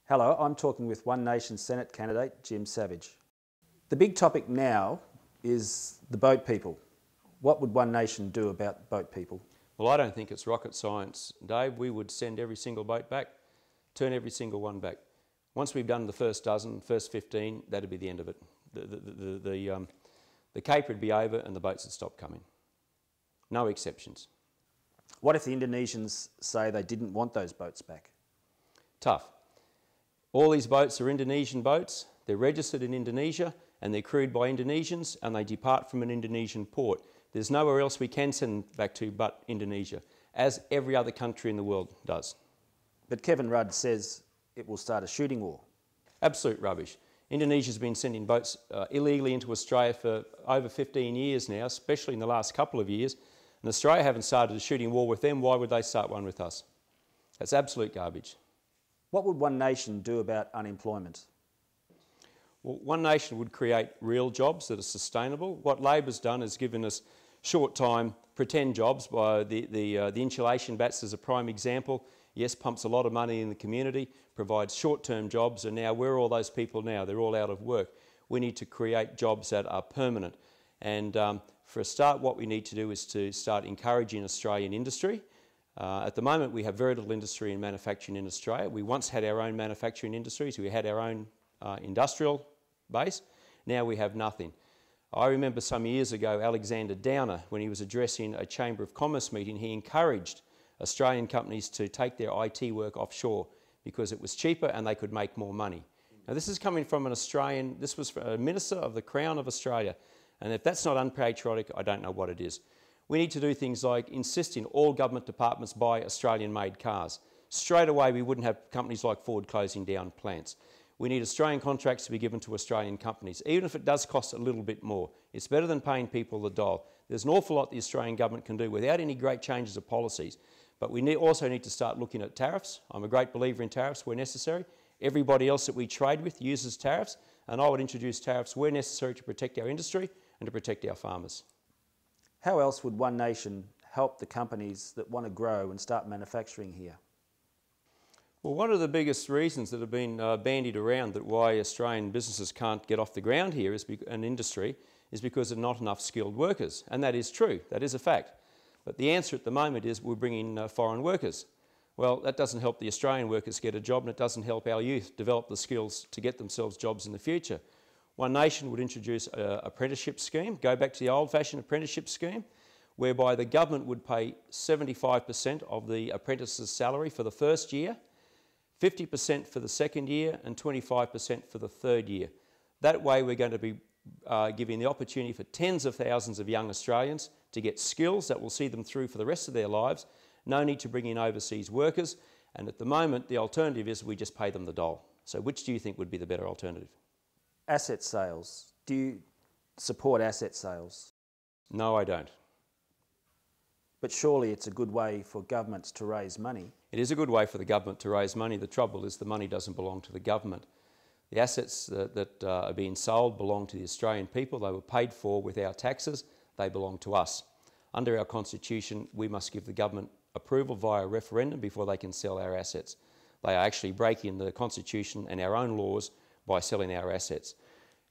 Hello, I'm talking with One Nation Senate candidate Jim Savage. The big topic now is the boat people. What would One Nation do about boat people? Well, I don't think it's rocket science, Dave. We would send every single boat back, turn every single one back. Once we've done the first dozen, first 15, that'd be the end of it. The cape would be over and the boats would stop coming. No exceptions. What if the Indonesians say they didn't want those boats back? Tough. All these boats are Indonesian boats. They're registered in Indonesia and they're crewed by Indonesians and they depart from an Indonesian port. There's nowhere else we can send them back to but Indonesia, as every other country in the world does. But Kevin Rudd says it will start a shooting war. Absolute rubbish. Indonesia's been sending boats illegally into Australia for over 15 years now, especially in the last couple of years. And Australia haven't started a shooting war with them. Why would they start one with us? That's absolute garbage. What would One Nation do about unemployment? Well, One Nation would create real jobs that are sustainable. What Labor's done is given us short-time pretend jobs by the insulation bats as a prime example. Yes, pumps a lot of money in the community, provides short-term jobs, and now where are all those people now? They're all out of work. We need to create jobs that are permanent. And for a start, what we need to do is to start encouraging Australian industry. At the moment, we have very little industry and manufacturing in Australia. We once had our own manufacturing industries. We had our own industrial base. Now we have nothing. I remember some years ago, Alexander Downer, when he was addressing a Chamber of Commerce meeting, he encouraged Australian companies to take their IT work offshore because it was cheaper and they could make more money. Now this is coming from an Australian, this was a Minister of the Crown of Australia, and if that's not unpatriotic, I don't know what it is. We need to do things like insisting all government departments buy Australian-made cars. Straight away we wouldn't have companies like Ford closing down plants. We need Australian contracts to be given to Australian companies, even if it does cost a little bit more. It's better than paying people the dole. There's an awful lot the Australian government can do without any great changes of policies. But we also need to start looking at tariffs. I'm a great believer in tariffs where necessary. Everybody else that we trade with uses tariffs, and I would introduce tariffs where necessary to protect our industry and to protect our farmers. How else would One Nation help the companies that want to grow and start manufacturing here? Well, one of the biggest reasons that have been bandied around that why Australian businesses can't get off the ground here is an industry is because there are not enough skilled workers. And that is true, that is a fact. But the answer at the moment is we're bringing foreign workers. Well, that doesn't help the Australian workers get a job and it doesn't help our youth develop the skills to get themselves jobs in the future. One Nation would introduce an apprenticeship scheme, go back to the old-fashioned apprenticeship scheme, whereby the government would pay 75% of the apprentice's salary for the first year, 50% for the second year and 25% for the third year. That way we're going to be giving the opportunity for tens of thousands of young Australians to get skills that will see them through for the rest of their lives. No need to bring in overseas workers, and at the moment the alternative is we just pay them the dole. So which do you think would be the better alternative? Asset sales. Do you support asset sales? No, I don't. But surely it's a good way for governments to raise money. It is a good way for the government to raise money. The trouble is the money doesn't belong to the government. The assets that are being sold belong to the Australian people. They were paid for with our taxes. They belong to us. Under our constitution, we must give the government approval via referendum before they can sell our assets. They are actually breaking the constitution and our own laws by selling our assets.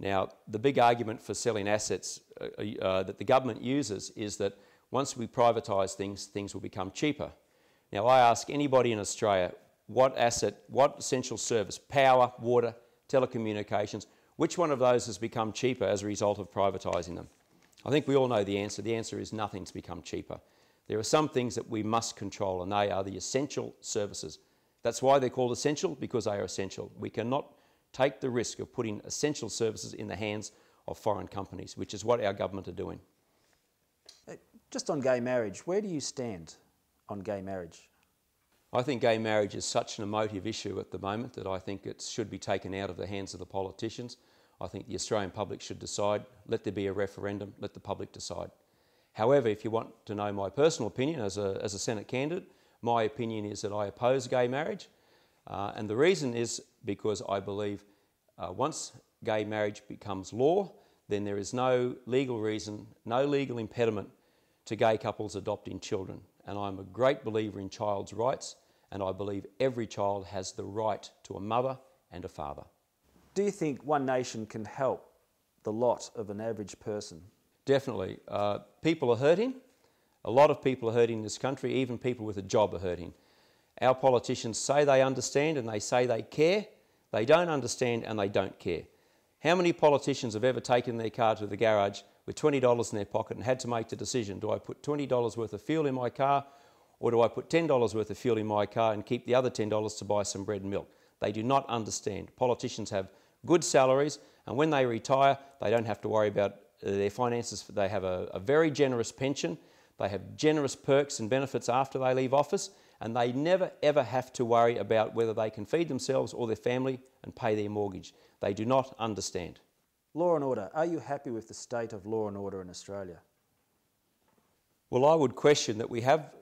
Now, the big argument for selling assets that the government uses is that once we privatise things, things will become cheaper. Now, I ask anybody in Australia, what asset, what essential service, power, water, telecommunications, which one of those has become cheaper as a result of privatising them? I think we all know the answer. The answer is nothing's become cheaper. There are some things that we must control, and they are the essential services. That's why they're called essential, because they are essential. We cannot take the risk of putting essential services in the hands of foreign companies, which is what our government are doing. Just on gay marriage, where do you stand on gay marriage? I think gay marriage is such an emotive issue at the moment that I think it should be taken out of the hands of the politicians. I think the Australian public should decide, let there be a referendum, let the public decide. However, if you want to know my personal opinion as a Senate candidate, my opinion is that I oppose gay marriage. And the reason is because I believe once gay marriage becomes law, then there is no legal reason, no legal impediment to gay couples adopting children. And I'm a great believer in child's rights and I believe every child has the right to a mother and a father. Do you think One Nation can help the lot of an average person? Definitely. People are hurting. A lot of people are hurting in this country, even people with a job are hurting. Our politicians say they understand and they say they care. They don't understand and they don't care. How many politicians have ever taken their car to the garage with $20 in their pocket and had to make the decision, do I put $20 worth of fuel in my car, or do I put $10 worth of fuel in my car and keep the other $10 to buy some bread and milk? They do not understand. Politicians have good salaries, and when they retire, they don't have to worry about their finances. They have a very generous pension. They have generous perks and benefits after they leave office, and they never ever have to worry about whether they can feed themselves or their family and pay their mortgage. They do not understand. Law and order. Are you happy with the state of law and order in Australia? Well, I would question that we have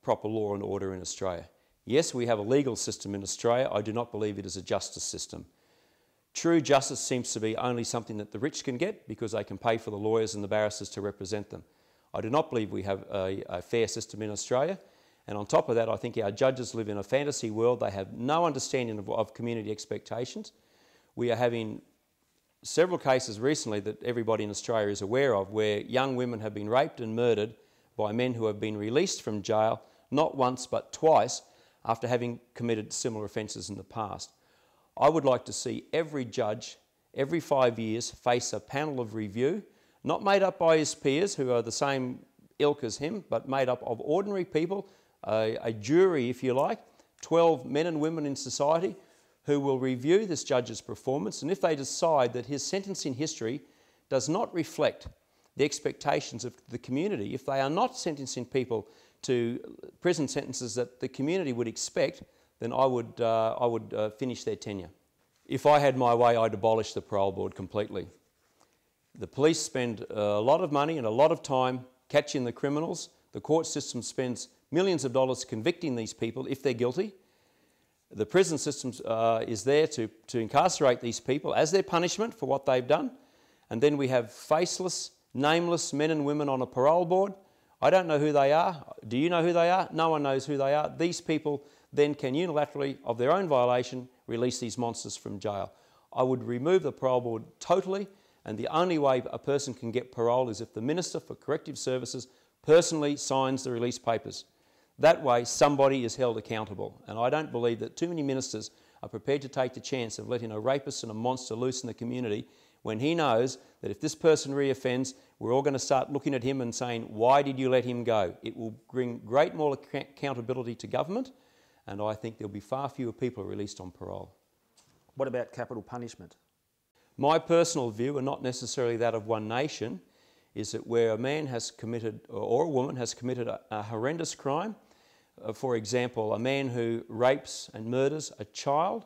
proper law and order in Australia. Yes, we have a legal system in Australia. I do not believe it is a justice system. True justice seems to be only something that the rich can get because they can pay for the lawyers and the barristers to represent them. I do not believe we have a fair system in Australia. And on top of that, I think our judges live in a fantasy world. They have no understanding of community expectations. We are having several cases recently that everybody in Australia is aware of where young women have been raped and murdered by men who have been released from jail not once but twice after having committed similar offences in the past. I would like to see every judge every 5 years face a panel of review, not made up by his peers who are the same ilk as him, but made up of ordinary people, a jury if you like, 12 men and women in society who will review this judge's performance, and if they decide that his sentencing history does not reflect the expectations of the community, if they are not sentencing people to prison sentences that the community would expect, then I would finish their tenure. If I had my way, I'd abolish the Parole Board completely. The police spend a lot of money and a lot of time catching the criminals. The court system spends millions of dollars convicting these people if they're guilty. The prison system is there to incarcerate these people as their punishment for what they've done. And then we have faceless, nameless men and women on a parole board. I don't know who they are. Do you know who they are? No one knows who they are. These people then can unilaterally, of their own violation, release these monsters from jail. I would remove the parole board totally, and the only way a person can get parole is if the Minister for Corrective Services personally signs the release papers. That way somebody is held accountable, and I don't believe that too many ministers are prepared to take the chance of letting a rapist and a monster loose in the community when he knows that if this person reoffends, we're all going to start looking at him and saying, why did you let him go? It will bring great more accountability to government, and I think there'll be far fewer people released on parole. What about capital punishment? My personal view, and not necessarily that of One Nation, is that where a man has committed, or a woman has committed a horrendous crime, for example, a man who rapes and murders a child,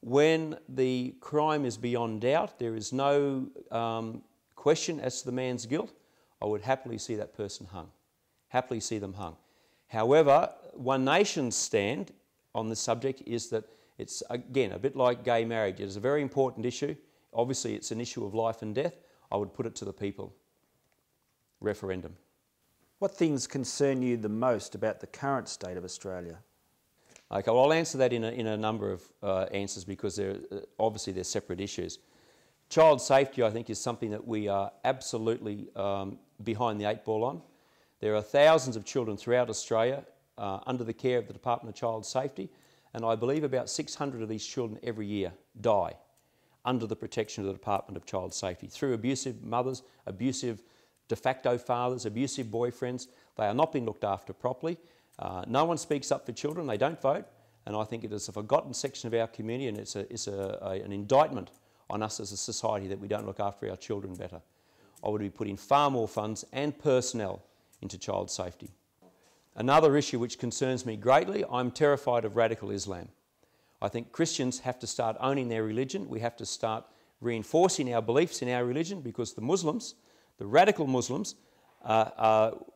when the crime is beyond doubt, there is no question as to the man's guilt, I would happily see that person hung, happily see them hung. However, One Nation's stand on this subject is that it's, again, a bit like gay marriage. It is a very important issue. Obviously, it's an issue of life and death. I would put it to the people. Referendum. What things concern you the most about the current state of Australia? Okay, well, I'll answer that in a number of answers because obviously they're separate issues. Child safety, I think, is something that we are absolutely behind the eight ball on. There are thousands of children throughout Australia under the care of the Department of Child Safety, and I believe about 600 of these children every year die under the protection of the Department of Child Safety through abusive mothers, abusive de facto fathers, abusive boyfriends. They are not being looked after properly. No one speaks up for children. They don't vote, and I think it is a forgotten section of our community, and it's an indictment on us as a society that we don't look after our children better. I would be putting far more funds and personnel into child safety. Another issue which concerns me greatly, I'm terrified of radical Islam. I think Christians have to start owning their religion. We have to start reinforcing our beliefs in our religion, because the Muslims, the radical Muslims,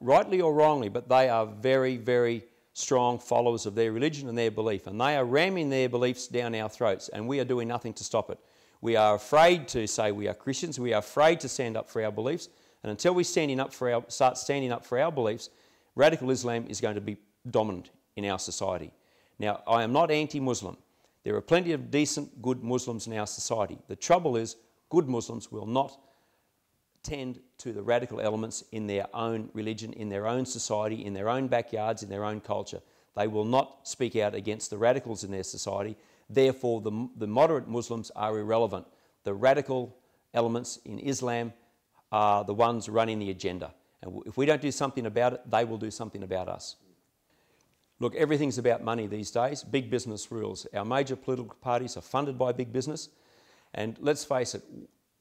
rightly or wrongly, but they are very, very strong followers of their religion and their belief, and they are ramming their beliefs down our throats, and we are doing nothing to stop it. We are afraid to say we are Christians. We are afraid to stand up for our beliefs, and until we start standing up for our beliefs, radical Islam is going to be dominant in our society. Now, I am not anti-Muslim. There are plenty of decent, good Muslims in our society. The trouble is, good Muslims will not tend to the radical elements in their own religion, in their own society, in their own backyards, in their own culture. They will not speak out against the radicals in their society. Therefore, the moderate Muslims are irrelevant. The radical elements in Islam are the ones running the agenda. And if we don't do something about it, they will do something about us. Look, everything's about money these days. Big business rules. Our major political parties are funded by big business. And let's face it,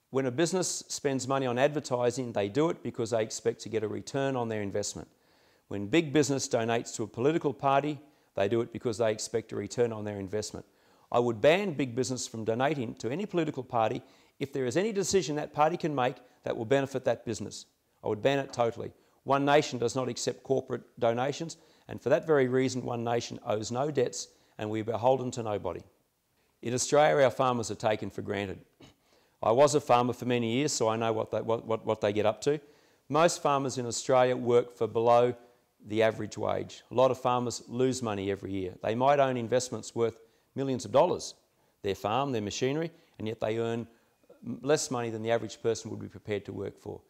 when a business spends money on advertising, they do it because they expect to get a return on their investment. When big business donates to a political party, they do it because they expect a return on their investment. I would ban big business from donating to any political party if there is any decision that party can make that will benefit that business. I would ban it totally. One Nation does not accept corporate donations, and for that very reason, One Nation owes no debts and we are beholden to nobody. In Australia, our farmers are taken for granted. I was a farmer for many years, so I know what they get up to. Most farmers in Australia work for below the average wage. A lot of farmers lose money every year. They might own investments worth millions of dollars, their farm, their machinery, and yet they earn less money than the average person would be prepared to work for.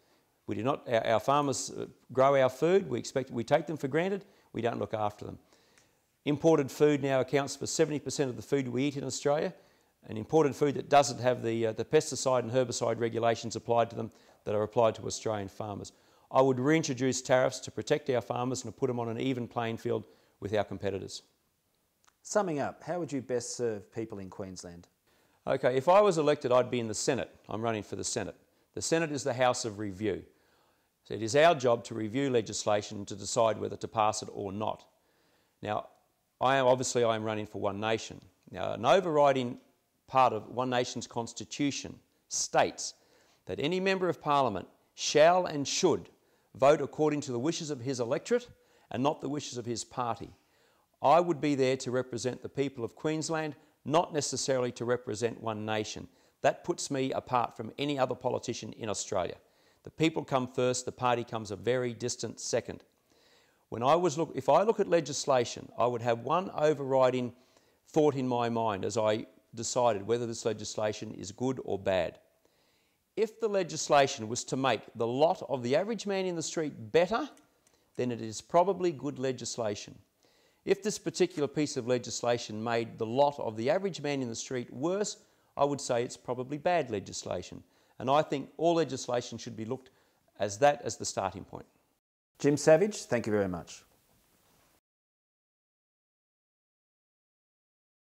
We do not, our farmers grow our food, we take them for granted, we don't look after them. Imported food now accounts for 70% of the food we eat in Australia, and imported food that doesn't have the pesticide and herbicide regulations applied to them that are applied to Australian farmers. I would reintroduce tariffs to protect our farmers and to put them on an even playing field with our competitors. Summing up, how would you best serve people in Queensland? Okay, if I was elected, I'd be in the Senate. I'm running for the Senate. The Senate is the House of Review. So it is our job to review legislation to decide whether to pass it or not. Now, obviously I'm running for One Nation. Now, an overriding part of One Nation's constitution states that any member of Parliament shall and should vote according to the wishes of his electorate and not the wishes of his party. I would be there to represent the people of Queensland, not necessarily to represent One Nation. That puts me apart from any other politician in Australia. The people come first, the party comes a very distant second. If I look at legislation, I would have one overriding thought in my mind as I decided whether this legislation is good or bad. If the legislation was to make the lot of the average man in the street better, then it is probably good legislation. If this particular piece of legislation made the lot of the average man in the street worse, I would say it's probably bad legislation. And I think all legislation should be looked as that as the starting point. Jim Savage, thank you very much.